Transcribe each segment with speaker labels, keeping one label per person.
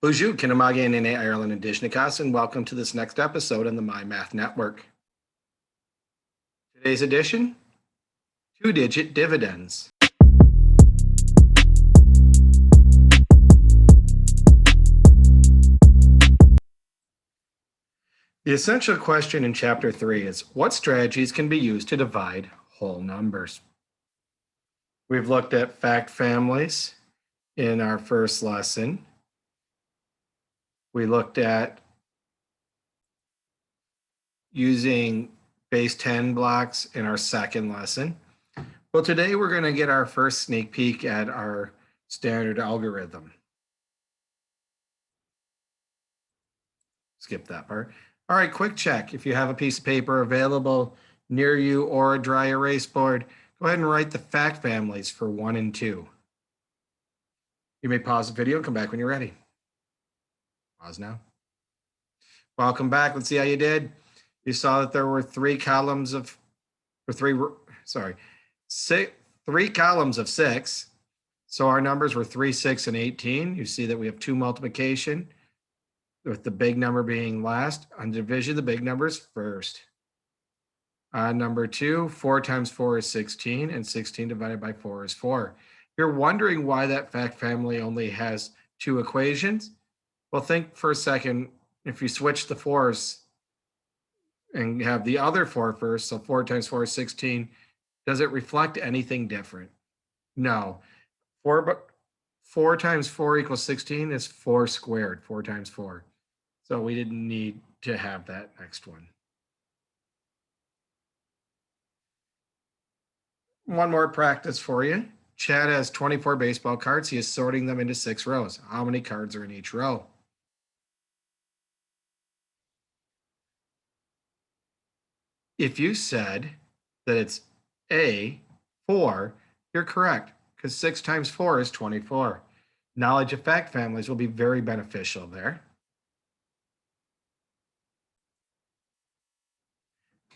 Speaker 1: Bonjour, Kinamagi and Nene Ireland and Dishnikas, and welcome to this next episode on the My Math Network. Today's edition, two-digit dividends. The essential question in Chapter 3 is, what strategies can be used to divide whole numbers? We've looked at fact families in our first lesson. We looked at using base 10 blocks in our second lesson. Well, today we're going to get our first sneak peek at our standard algorithm. Skip that part. All right, quick check. If you have a piece of paper available near you or a dry erase board, go ahead and write the fact families for 1 and 2. You may pause the video and come back when you're ready. Pause now. Welcome back. Let's see how you did. You saw that there were three columns of 6. So our numbers were 3, 6, and 18. You see that we have 2 multiplication, with the big number being last. On division, the big number is first. Number 2, 4 times 4 is 16, and 16 divided by 4 is 4. You're wondering why that fact family only has 2 equations? Well, think for a second, if you switch the 4s and have the other 4 first, so 4 times 4 is 16, does it reflect anything different? No. 4 times 4 equals 16 is 4 squared, 4 times 4. So we didn't need to have that next one. One more practice for you. Chad has 24 baseball cards. He is sorting them into 6 rows. How many cards are in each row? If you said that it's A4, you're correct, because 6 times 4 is 24. Knowledge of fact families will be very beneficial there.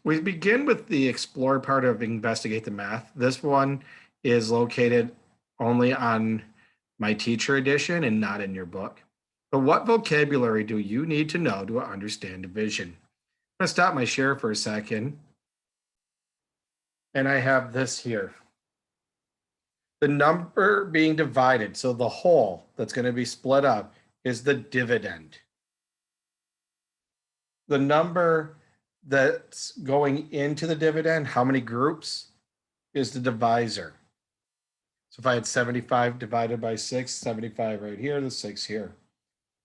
Speaker 1: We begin with the explore part of investigate the math. This one is located only on my teacher edition and not in your book. But what vocabulary do you need to know to understand division? I'm going to stop my share for a second. And I have this here. The number being divided, so the whole that's going to be split up, is the dividend. The number that's going into the dividend, how many groups, is the divisor. So if I had 75 divided by 6, 75 right here, the 6 here.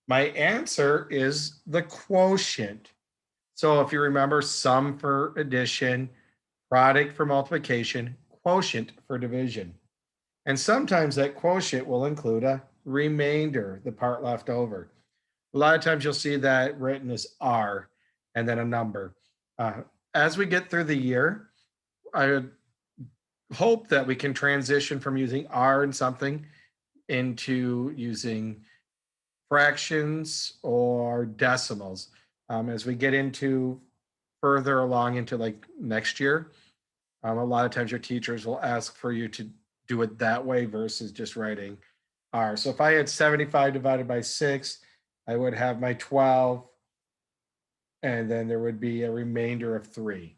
Speaker 1: My answer is the quotient. So if you remember, sum for addition, product for multiplication, quotient for division. And sometimes that quotient will include a remainder, the part left over. A lot of times you'll see that written as R and then a number. As we get through the year, I would hope that we can transition from using R and something into using fractions or decimals. As we get into further along into like next year, a lot of times your teachers will ask for you to do it that way versus just writing R. So if I had 75 divided by 6, I would have my 12, and then there would be a remainder of 3.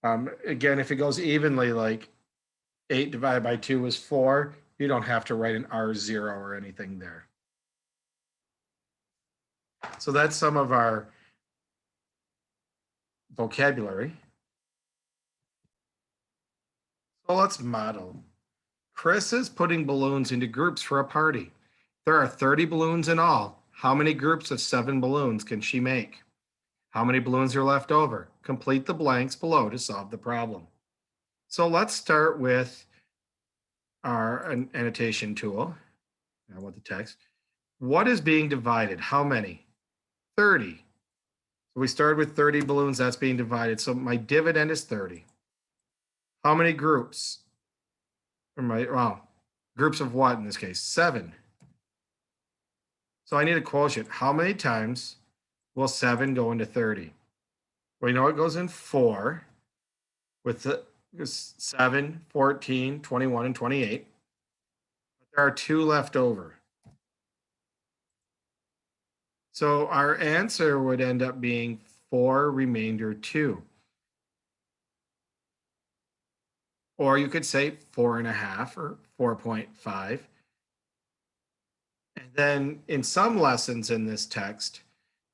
Speaker 1: Again, if it goes evenly, like 8 divided by 2 is 4, you don't have to write an R0 or anything there. So that's some of our vocabulary. So let's model. Chris is putting balloons into groups for a party. There are 30 balloons in all. How many groups of 7 balloons can she make? How many balloons are left over? Complete the blanks below to solve the problem. So let's start with our annotation tool. I want the text. What is being divided? How many? 30. So we started with 30 balloons. That's being divided. So my dividend is 30. How many groups? Groups of what in this case? 7. So I need a quotient. How many times will 7 go into 30? Well, you know it goes in 4 with the 7, 14, 21, and 28. But there are 2 left over. So our answer would end up being 4 remainder 2. Or you could say 4.5 or 4.5. And then in some lessons in this text,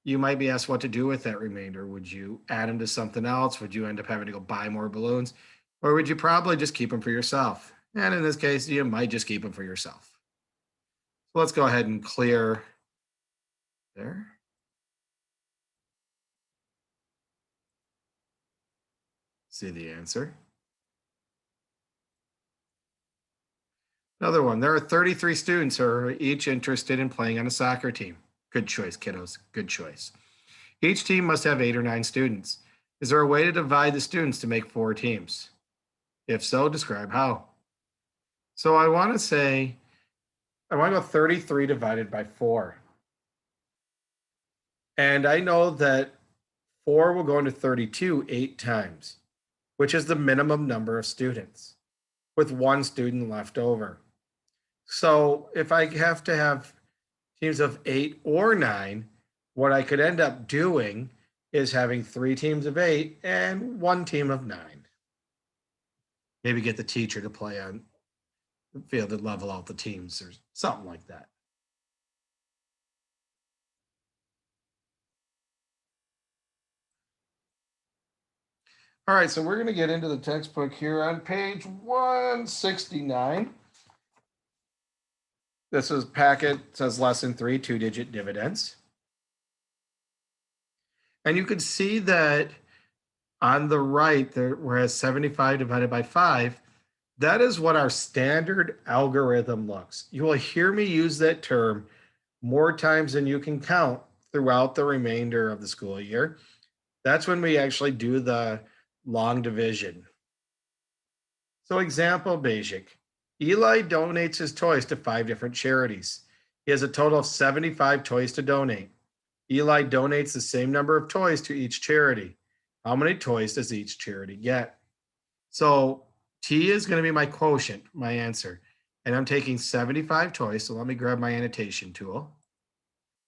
Speaker 1: you might be asked what to do with that remainder. Would you add them to something else? Would you end up having to go buy more balloons? Or would you probably just keep them for yourself? And in this case, you might just keep them for yourself. So let's go ahead and clear there. See the answer. Another one. There are 33 students who are each interested in playing on a soccer team. Good choice, kiddos. Good choice. Each team must have 8 or 9 students. Is there a way to divide the students to make 4 teams? If so, describe how. So I want to go 33 divided by 4. And I know that 4 will go into 32 8 times, which is the minimum number of students, with 1 student left over. So if I have to have teams of 8 or 9, what I could end up doing is having 3 teams of 8 and 1 team of 9. Maybe get the teacher to play on the field and level out the teams or something like that. All right, so we're going to get into the textbook here on page 169. This is packet, says lesson 3, 2-digit dividends. And you can see that on the right, there, whereas 75 divided by 5, that is what our standard algorithm looks. You will hear me use that term more times than you can count throughout the remainder of the school year. That's when we actually do the long division. So example basic. Eli donates his toys to 5 different charities. He has a total of 75 toys to donate. Eli donates the same number of toys to each charity. How many toys does each charity get? So T is going to be my quotient, my answer. And I'm taking 75 toys. So let me grab my annotation tool.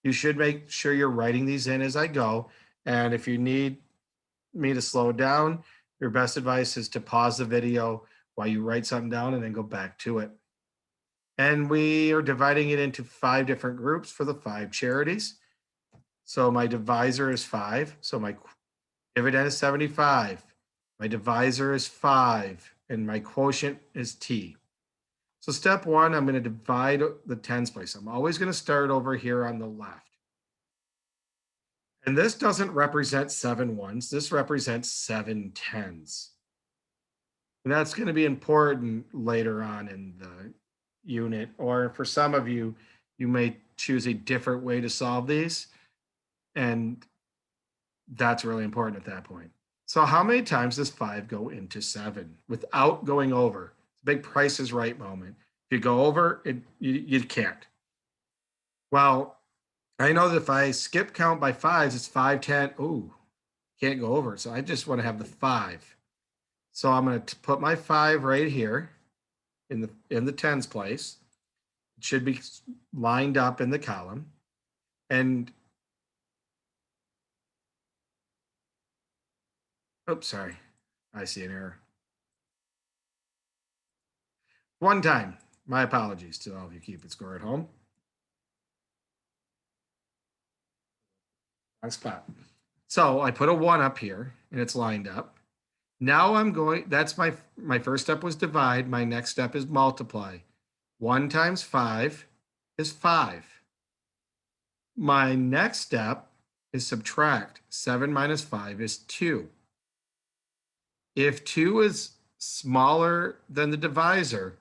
Speaker 1: You should make sure you're writing these in as I go. And if you need me to slow down, your best advice is to pause the video while you write something down and then go back to it. And we are dividing it into 5 different groups for the 5 charities. So my divisor is 5. So my dividend is 75. My divisor is 5. And my quotient is T. So step 1, I'm going to divide the tens place. I'm always going to start over here on the left. And this doesn't represent 7 ones. This represents 7 tens. And that's going to be important later on in the unit. Or for some of you, you may choose a different way to solve these. And that's really important at that point. So how many times does 5 go into 7 without going over? It's a big Price is Right moment. If you go over, you can't. Well, I know that if I skip count by 5s, it's 5, 10. Ooh, can't go over. So I just want to have the 5. So I'm going to put my 5 right here in the tens place. It should be lined up in the column. And oops, sorry. I see an error. One time. My apologies to all of you keeping score at home. Wrong spot. So I put a 1 up here and it's lined up. Now I'm going, that's my first step was divide. My next step is multiply. 1 times 5 is 5. My next step is subtract. 7 minus 5 is 2. If 2 is smaller than the divisor,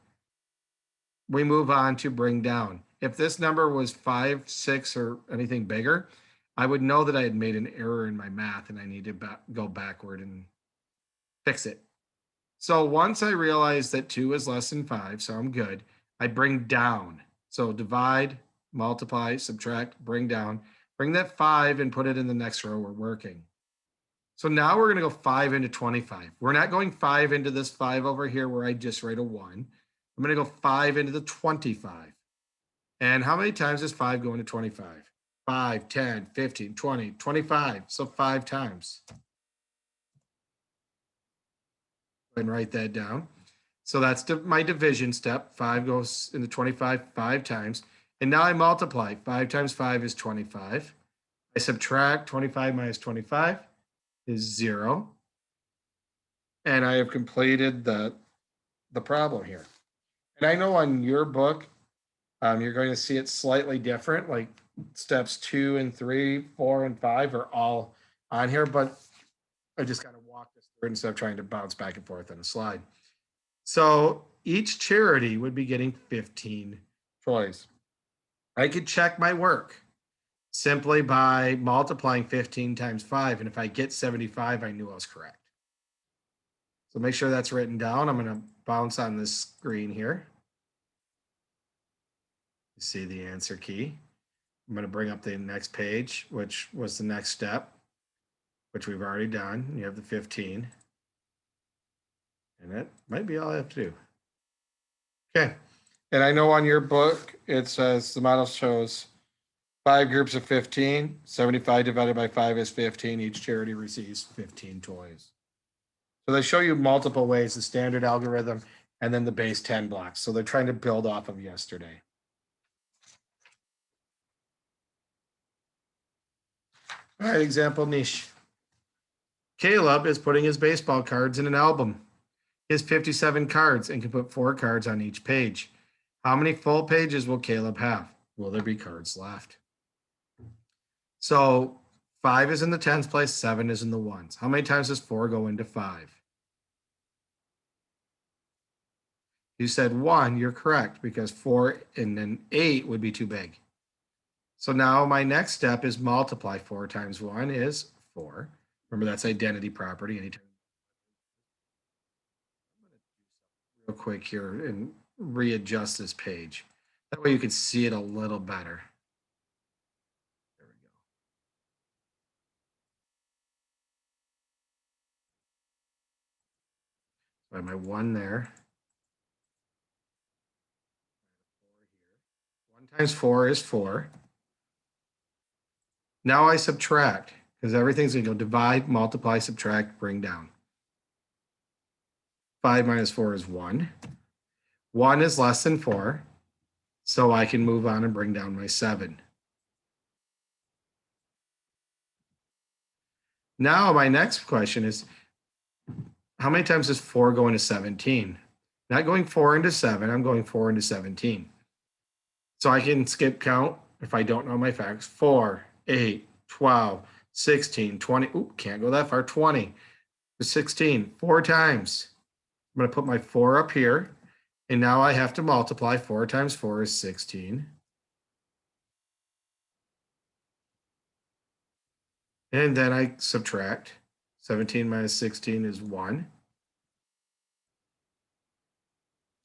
Speaker 1: we move on to bring down. If this number was 5, 6, or anything bigger, I would know that I had made an error in my math and I need to go backward and fix it. So once I realize that 2 is less than 5, so I'm good, I bring down. So divide, multiply, subtract, bring down. Bring that 5 and put it in the next row we're working. So now we're going to go 5 into 25. We're not going 5 into this 5 over here where I just write a 1. I'm going to go 5 into the 25. And how many times does 5 go into 25? 5, 10, 15, 20, 25. So 5 times. And write that down. So that's my division step. 5 goes into 25 5 times. And now I multiply. 5 times 5 is 25. I subtract 25 minus 25 is 0. And I have completed the problem here. And I know on your book, you're going to see it slightly different, like steps 2 and 3, 4 and 5 are all on here, but I just got to walk this through instead of trying to bounce back and forth on a slide. So each charity would be getting 15 toys. I could check my work simply by multiplying 15 times 5. And if I get 75, I knew I was correct. So make sure that's written down. I'm going to bounce on this screen here. You see the answer key. I'm going to bring up the next page, which was the next step, which we've already done. You have the 15. And that might be all I have to do. Okay. And I know on your book, it says the model shows 5 groups of 15. 75 divided by 5 is 15. Each charity receives 15 toys. So they show you multiple ways, the standard algorithm and then the base 10 blocks. So they're trying to build off of yesterday. All right, example niche. Caleb is putting his baseball cards in an album. He has 57 cards and can put 4 cards on each page. How many full pages will Caleb have? Will there be cards left? So 5 is in the tens place, 7 is in the ones. How many times does 4 go into 5? You said 1, you're correct, because 4 and then 8 would be too big. So now my next step is multiply. 4 times 1 is 4. Remember, that's identity property. Anytime. Real quick here and readjust this page. That way you can see it a little better. There we go. So I have my 1 there. 1 times 4 is 4. Now I subtract, because everything's going to go divide, multiply, subtract, bring down. 5 minus 4 is 1. 1 is less than 4, so I can move on and bring down my 7. Now my next question is, how many times does 4 go into 17? Not going 4 into 7, I'm going 4 into 17. So I can skip count if I don't know my facts. 4, 8, 12, 16, 20. Ooh, can't go that far. 20 to 16, 4 times. I'm going to put my 4 up here. And now I have to multiply. 4 times 4 is 16. And then I subtract. 17 minus 16 is 1.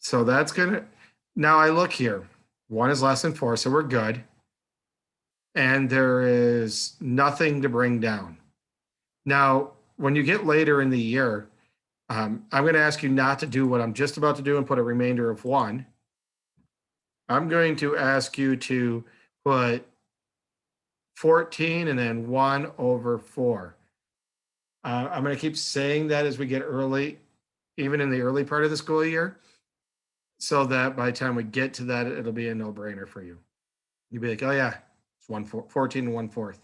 Speaker 1: So that's going to, now I look here. 1 is less than 4, so we're good. And there is nothing to bring down. Now, when you get later in the year, I'm going to ask you not to do what I'm just about to do and put a remainder of 1. I'm going to ask you to put 14 and then 1 over 4. I'm going to keep saying that as we get early, even in the early part of the school year, so that by the time we get to that, it'll be a no-brainer for you. You'll be like, oh yeah, it's 14 and 1/4.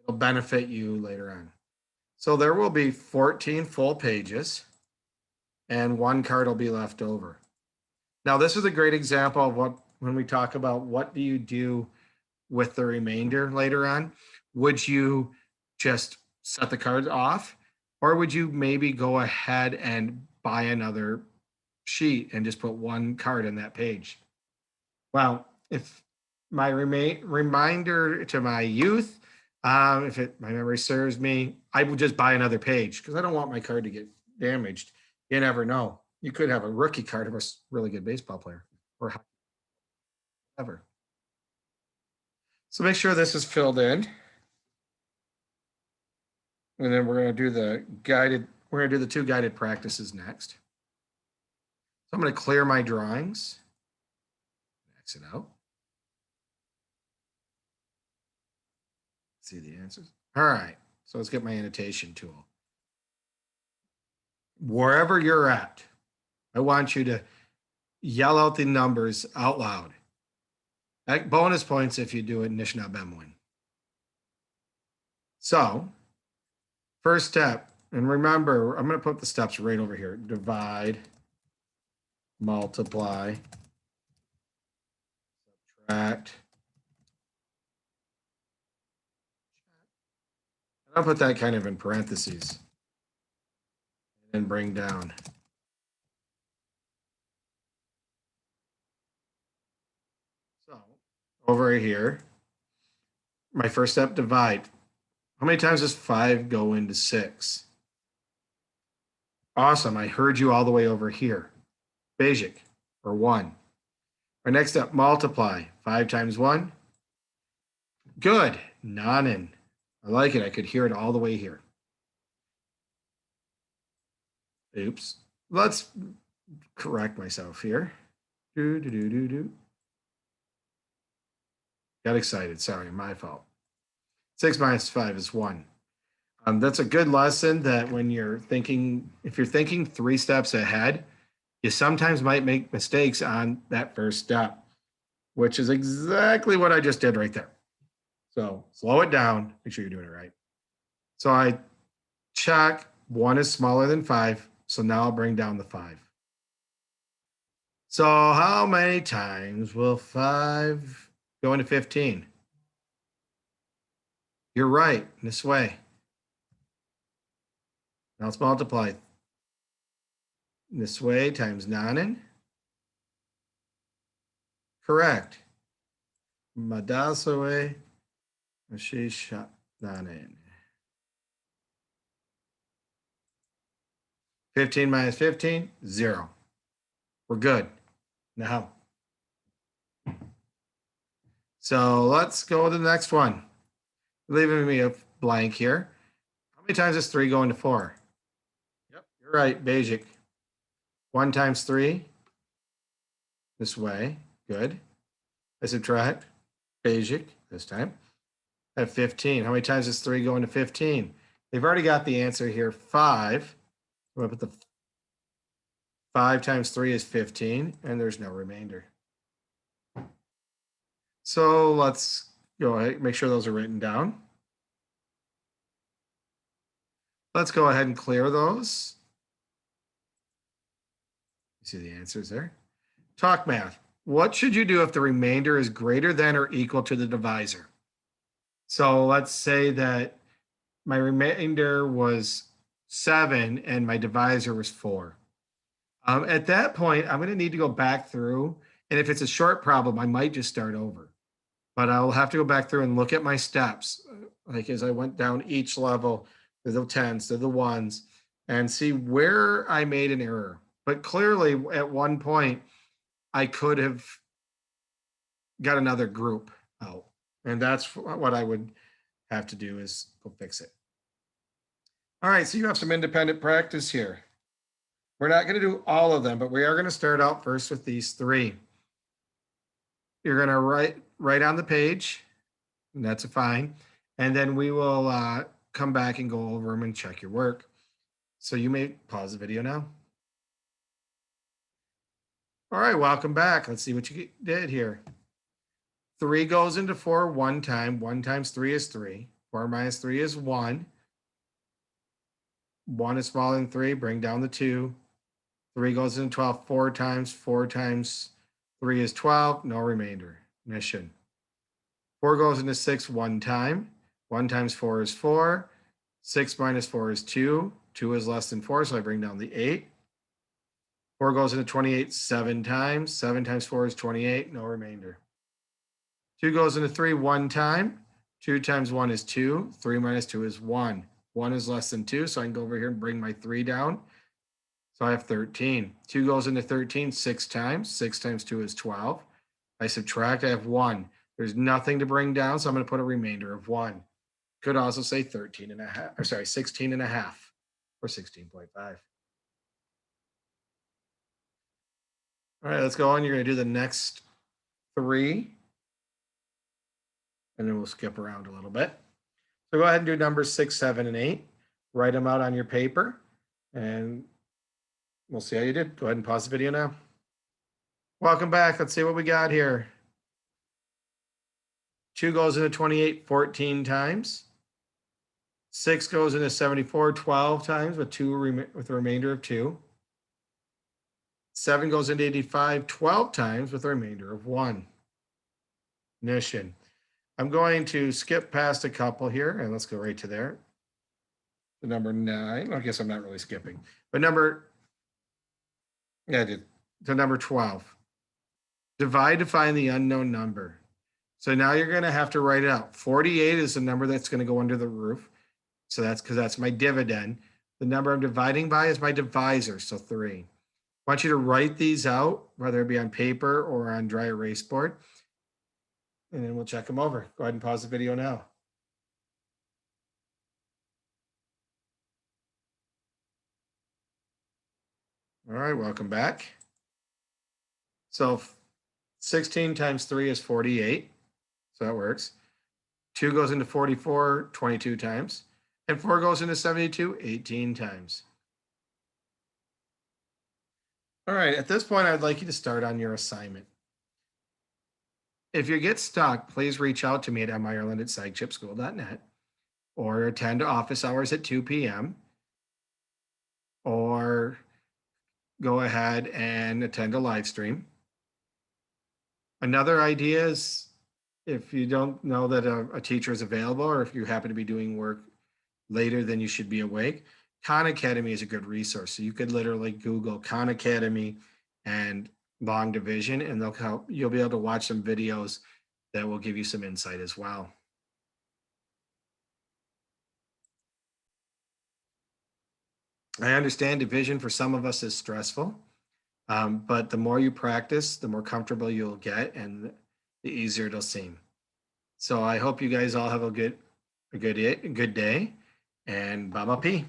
Speaker 1: It'll benefit you later on. So there will be 14 full pages and 1 card will be left over. Now, this is a great example of what, when we talk about what do you do with the remainder later on, would you just set the cards off, or would you maybe go ahead and buy another sheet and just put 1 card in that page? Well, if my reminder to my youth, my memory serves me, I would just buy another page because I don't want my card to get damaged. You never know. You could have a rookie card of a really good baseball player or whatever. So make sure this is filled in. And then we're going to do we're going to do the 2 guided practices next. So I'm going to clear my drawings, exit out. See the answers. All right. So let's get my annotation tool. Wherever you're at, I want you to yell out the numbers out loud. Bonus points if you do it Nishnabemwin. So, first step, and remember, I'm going to put the steps right over here. Divide, multiply, subtract. I'll put that kind of in parentheses and bring down. So, over here, my first step, divide. How many times does 5 go into 6? Awesome. I heard you all the way over here. Basic, or 1. Our next step, multiply. 5 times 1. Good. Nanin. I like it. I could hear it all the way here. Oops. Let's correct myself here. Got excited. Sorry, my fault. 6 minus 5 is 1. That's a good lesson that when you're thinking, if you're thinking 3 steps ahead, you sometimes might make mistakes on that first step, which is exactly what I just did right there. So slow it down, make sure you're doing it right. So I check 1 is smaller than 5. So now I'll bring down the 5. So how many times will 5 go into 15? You're right, this way. Now let's multiply. This way times 9. Correct. Madasawe Mashisha 9. 15 minus 15, 0. We're good. Now, so let's go to the next one. Leaving me a blank here. How many times does 3 go into 4? Yep, you're right, basic. 1 times 3, this way, good. I subtract, basic, this time. I have 15. How many times does 3 go into 15? They've already got the answer here, 5. I'm going to put the 5 times 3 is 15, and there's no remainder. So let's go ahead, make sure those are written down. Let's go ahead and clear those. You see the answers there? Talk math. What should you do if the remainder is greater than or equal to the divisor? So let's say that my remainder was 7 and my divisor was 4. At that point, I'm going to need to go back through. And if it's a short problem, I might just start over. But I'll have to go back through and look at my steps, like as I went down each level, to the 10s, to the 1s, and see where I made an error. But clearly, at one point, I could have got another group out. And that's what I would have to do is go fix it. All right, so you have some independent practice here. We're not going to do all of them, but we are going to start out first with these 3. You're going to write on the page, and that's fine. And then we will come back and go over them and check your work. So you may pause the video now. All right, welcome back. Let's see what you did here. 3 goes into 4 one time. 1 times 3 is 3. 4 minus 3 is 1. 1 is smaller than 3. Bring down the 2. 3 goes into 12 4 times. 4 times 3 is 12. No remainder. Mission. 4 goes into 6 one time. 1 times 4 is 4. 6 minus 4 is 2. 2 is less than 4, so I bring down the 8. 4 goes into 28 7 times. 7 times 4 is 28. No remainder. 2 goes into 3 one time. 2 times 1 is 2. 3 minus 2 is 1. 1 is less than 2, so I can go over here and bring my 3 down. So I have 13. 2 goes into 13 6 times. 6 times 2 is 12. I subtract, I have 1. There's nothing to bring down, so I'm going to put a remainder of 1. Could also say 13 and a half, or sorry, 16 and a half, or 16.5. All right, let's go on. You're going to do the next 3. And then we'll skip around a little bit. So go ahead and do numbers 6, 7, and 8. Write them out on your paper, and we'll see how you did. Go ahead and pause the video now. Welcome back. Let's see what we got here. 2 goes into 28 14 times. 6 goes into 74 12 times with a remainder of 2. 7 goes into 85 12 times with a remainder of 1. Ignition. I'm going to skip past a couple here, and let's go right to there. The number 9. I guess I'm not really skipping, but I did. To number 12. Divide to find the unknown number. So now you're going to have to write it out. 48 is the number that's going to go under the roof. So that's because that's my dividend. The number I'm dividing by is my divisor, so 3. I want you to write these out, whether it be on paper or on dry erase board, and then we'll check them over. Go ahead and pause the video now. All right, welcome back. So 16 times 3 is 48. So that works. 2 goes into 44 22 times. And 4 goes into 72 18 times. All right, at this point, I'd like you to start on your assignment. If you get stuck, please reach out to me at mireland@psychchipschool.net or attend office hours at 2 p.m. or go ahead and attend a live stream. Another idea is if you don't know that a teacher is available or if you happen to be doing work later than you should be awake, Khan Academy is a good resource. So you could literally Google Khan Academy and long division, and they'll help. You'll be able to watch some videos that will give you some insight as well. I understand division for some of us is stressful, but the more you practice, the more comfortable you'll get, and the easier it'll seem. So I hope you guys all have a good day, and Bama P.